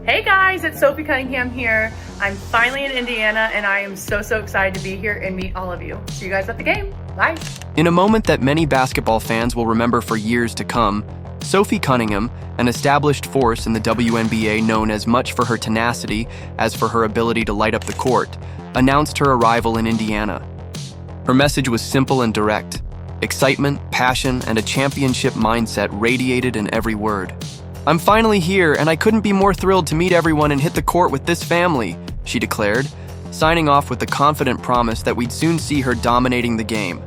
Hey guys, it's Sophie Cunningham here. I'm finally in Indiana and I am so excited to be here and meet all of you. See you guys at the game. Bye. In a moment that many basketball fans will remember for years to come, Sophie Cunningham, an established force in the WNBA known as much for her tenacity as for her ability to light up the court, announced her arrival in Indiana. Her message was simple and direct. Excitement, passion, and a championship mindset radiated in every word. "I'm finally here, and I couldn't be more thrilled to meet everyone and hit the court with this family," she declared, signing off with the confident promise that we'd soon see her dominating the game.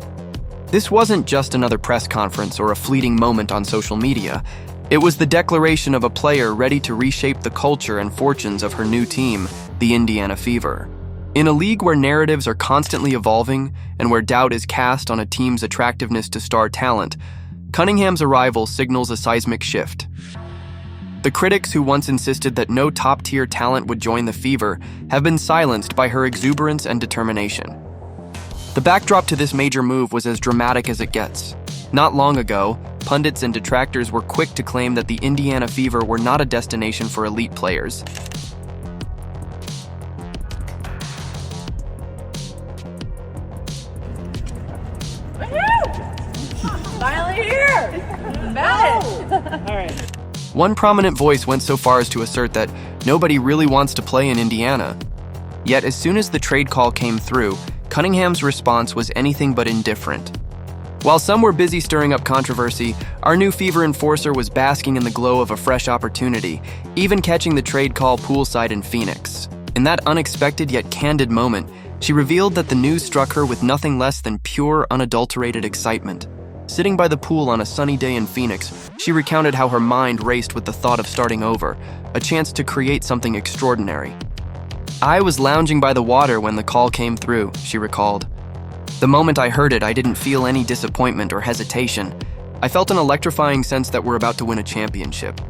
This wasn't just another press conference or a fleeting moment on social media. It was the declaration of a player ready to reshape the culture and fortunes of her new team, the Indiana Fever. In a league where narratives are constantly evolving and where doubt is cast on a team's attractiveness to star talent, Cunningham's arrival signals a seismic shift. The critics who once insisted that no top-tier talent would join the Fever have been silenced by her exuberance and determination. The backdrop to this major move was as dramatic as it gets. Not long ago, pundits and detractors were quick to claim that the Indiana Fever were not a destination for elite players. Finally here! Got it! All right. One prominent voice went so far as to assert that nobody really wants to play in Indiana. Yet as soon as the trade call came through, Cunningham's response was anything but indifferent. While some were busy stirring up controversy, our new Fever enforcer was basking in the glow of a fresh opportunity, even catching the trade call poolside in Phoenix. In that unexpected yet candid moment, she revealed that the news struck her with nothing less than pure, unadulterated excitement. Sitting by the pool on a sunny day in Phoenix, she recounted how her mind raced with the thought of starting over, a chance to create something extraordinary. "I was lounging by the water when the call came through," she recalled. "The moment I heard it, I didn't feel any disappointment or hesitation. I felt an electrifying sense that we're about to win a championship.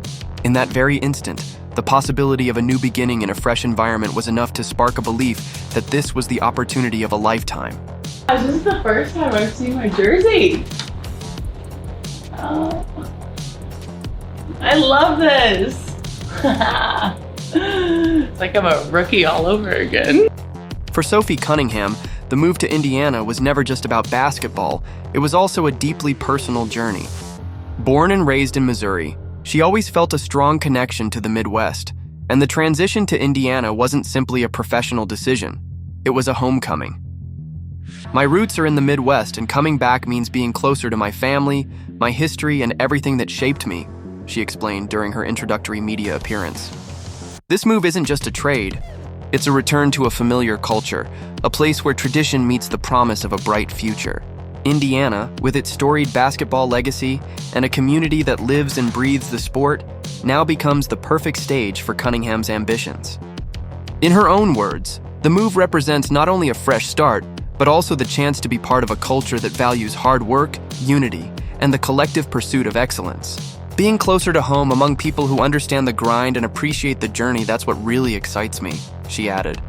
In that very instant, the possibility of a new beginning in a fresh environment was enough to spark a belief that this was the opportunity of a lifetime." This is the first time I've seen my jersey. Oh, I love this. It's like I'm a rookie all over again. For Sophie Cunningham, the move to Indiana was never just about basketball, it was also a deeply personal journey. Born and raised in Missouri, she always felt a strong connection to the Midwest, and the transition to Indiana wasn't simply a professional decision, it was a homecoming. "My roots are in the Midwest, and coming back means being closer to my family, my history, and everything that shaped me," she explained during her introductory media appearance. This move isn't just a trade. It's a return to a familiar culture, a place where tradition meets the promise of a bright future. Indiana, with its storied basketball legacy and a community that lives and breathes the sport, now becomes the perfect stage for Cunningham's ambitions. In her own words, the move represents not only a fresh start, but also the chance to be part of a culture that values hard work, unity, and the collective pursuit of excellence. "Being closer to home among people who understand the grind and appreciate the journey, that's what really excites me," she added.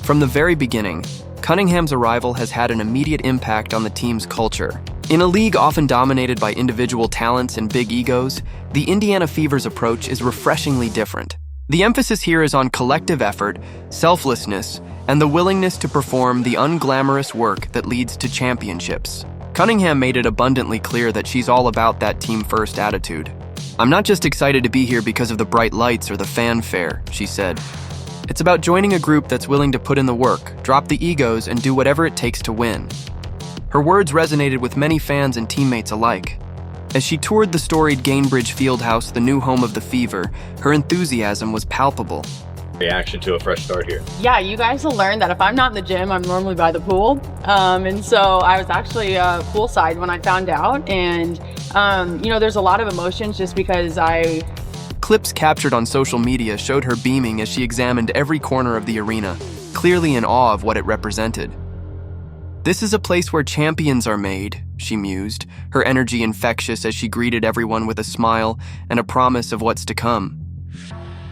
From the very beginning, Cunningham's arrival has had an immediate impact on the team's culture. In a league often dominated by individual talents and big egos, the Indiana Fever's approach is refreshingly different. The emphasis here is on collective effort, selflessness, and the willingness to perform the unglamorous work that leads to championships. Cunningham made it abundantly clear that she's all about that team-first attitude. "I'm not just excited to be here because of the bright lights or the fanfare," she said. "It's about joining a group that's willing to put in the work, drop the egos, and do whatever it takes to win." Her words resonated with many fans and teammates alike. As she toured the storied Gainbridge Fieldhouse, the new home of the Fever, her enthusiasm was palpable. Reaction to a fresh start here? Yeah, you guys will learn that if I'm not in the gym, I'm normally by the pool. And so I was actually poolside when I found out. And, there's a lot of emotions just because Clips captured on social media showed her beaming as she examined every corner of the arena, clearly in awe of what it represented. "This is a place where champions are made," she mused, her energy infectious as she greeted everyone with a smile and a promise of what's to come.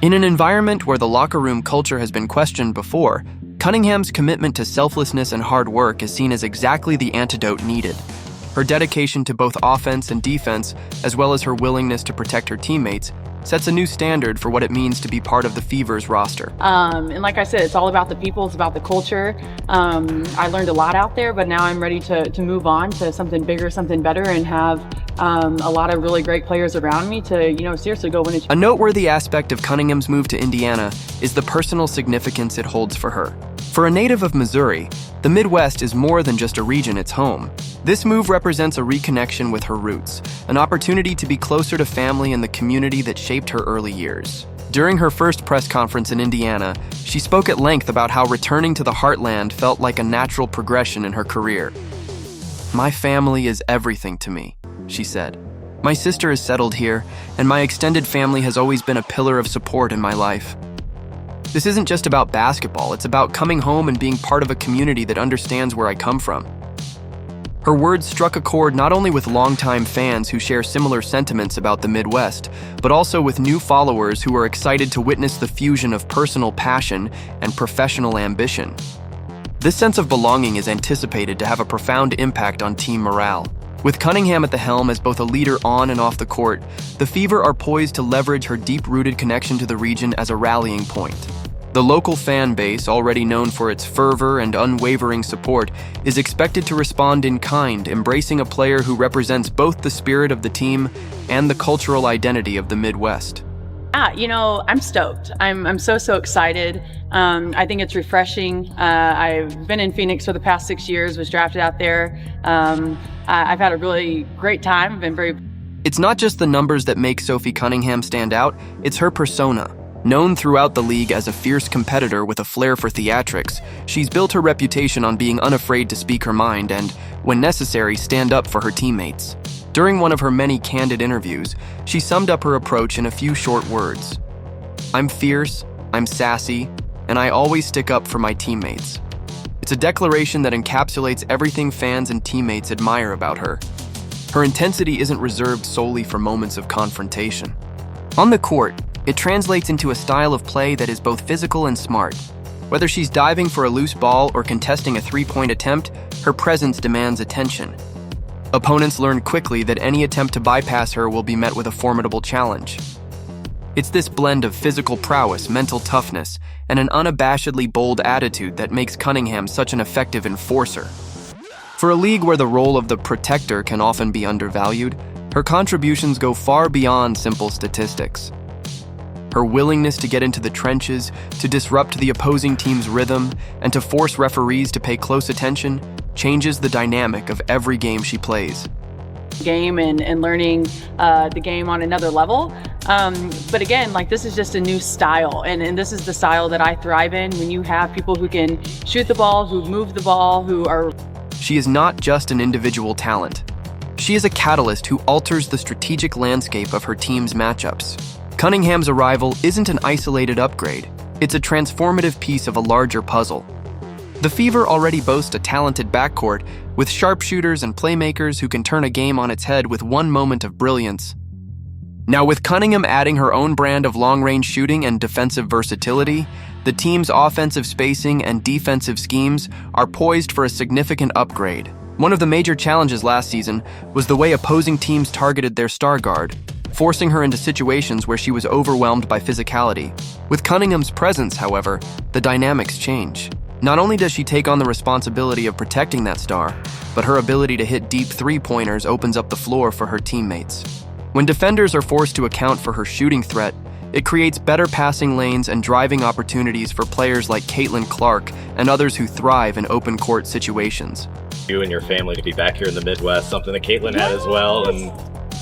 In an environment where the locker room culture has been questioned before, Cunningham's commitment to selflessness and hard work is seen as exactly the antidote needed. Her dedication to both offense and defense, as well as her willingness to protect her teammates, sets a new standard for what it means to be part of the Fever's roster. And like I said, it's all about the people, it's about the culture. I learned a lot out there, but now I'm ready to move on to something bigger, something better, and have a lot of really great players around me to, seriously go win A noteworthy aspect of Cunningham's move to Indiana is the personal significance it holds for her. For a native of Missouri, the Midwest is more than just a region, it's home. This move represents a reconnection with her roots, an opportunity to be closer to family and the community that shaped her early years. During her first press conference in Indiana, she spoke at length about how returning to the heartland felt like a natural progression in her career. "My family is everything to me," she said. "My sister is settled here, and my extended family has always been a pillar of support in my life. This isn't just about basketball, it's about coming home and being part of a community that understands where I come from." Her words struck a chord not only with longtime fans who share similar sentiments about the Midwest, but also with new followers who are excited to witness the fusion of personal passion and professional ambition. This sense of belonging is anticipated to have a profound impact on team morale. With Cunningham at the helm as both a leader on and off the court, the Fever are poised to leverage her deep-rooted connection to the region as a rallying point. The local fan base, already known for its fervor and unwavering support, is expected to respond in kind, embracing a player who represents both the spirit of the team and the cultural identity of the Midwest. I'm stoked. I'm so excited. I think it's refreshing. I've been in Phoenix for the past 6 years, was drafted out there. I've had a really great time. I've been very... It's not just the numbers that make Sophie Cunningham stand out, it's her persona. Known throughout the league as a fierce competitor with a flair for theatrics, she's built her reputation on being unafraid to speak her mind and, when necessary, stand up for her teammates. During one of her many candid interviews, she summed up her approach in a few short words. "I'm fierce, I'm sassy, and I always stick up for my teammates." It's a declaration that encapsulates everything fans and teammates admire about her. Her intensity isn't reserved solely for moments of confrontation. On the court, it translates into a style of play that is both physical and smart. Whether she's diving for a loose ball or contesting a three-point attempt, her presence demands attention. Opponents learn quickly that any attempt to bypass her will be met with a formidable challenge. It's this blend of physical prowess, mental toughness, and an unabashedly bold attitude that makes Cunningham such an effective enforcer. For a league where the role of the protector can often be undervalued, her contributions go far beyond simple statistics. Her willingness to get into the trenches, to disrupt the opposing team's rhythm, and to force referees to pay close attention changes the dynamic of every game she plays. Game and learning the game on another level. But again, this is just a new style, and this is the style that I thrive in, when you have people who can shoot the ball, who move the ball, who are... She is not just an individual talent. She is a catalyst who alters the strategic landscape of her team's matchups. Cunningham's arrival isn't an isolated upgrade, it's a transformative piece of a larger puzzle. The Fever already boast a talented backcourt with sharpshooters and playmakers who can turn a game on its head with one moment of brilliance. Now, with Cunningham adding her own brand of long-range shooting and defensive versatility, the team's offensive spacing and defensive schemes are poised for a significant upgrade. One of the major challenges last season was the way opposing teams targeted their star guard, forcing her into situations where she was overwhelmed by physicality. With Cunningham's presence, however, the dynamics change. Not only does she take on the responsibility of protecting that star, but her ability to hit deep three-pointers opens up the floor for her teammates. When defenders are forced to account for her shooting threat, it creates better passing lanes and driving opportunities for players like Caitlin Clark and others who thrive in open court situations. You and your family to be back here in the Midwest, something that Caitlin had as well, and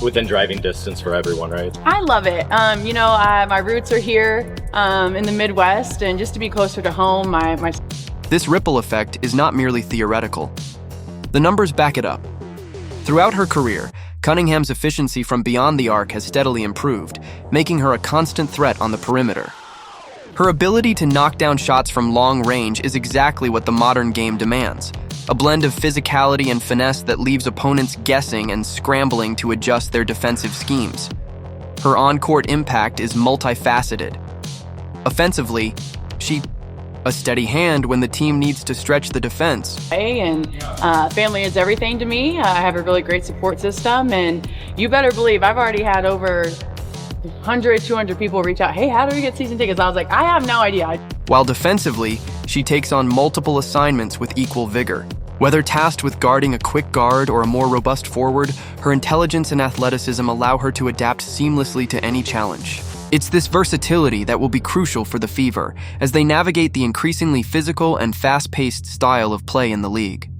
within driving distance for everyone, right? I love it. My roots are here in the Midwest, and just to be closer to home, my... This ripple effect is not merely theoretical. The numbers back it up. Throughout her career, Cunningham's efficiency from beyond the arc has steadily improved, making her a constant threat on the perimeter. Her ability to knock down shots from long range is exactly what the modern game demands, a blend of physicality and finesse that leaves opponents guessing and scrambling to adjust their defensive schemes. Her on-court impact is multifaceted. Offensively, she's a steady hand when the team needs to stretch the defense. Family is everything to me. I have a really great support system, and you better believe I've already had over 100, 200 people reach out, hey, how do we get season tickets? I was like, I have no idea. While defensively, she takes on multiple assignments with equal vigor. Whether tasked with guarding a quick guard or a more robust forward, her intelligence and athleticism allow her to adapt seamlessly to any challenge. It's this versatility that will be crucial for the Fever as they navigate the increasingly physical and fast-paced style of play in the league.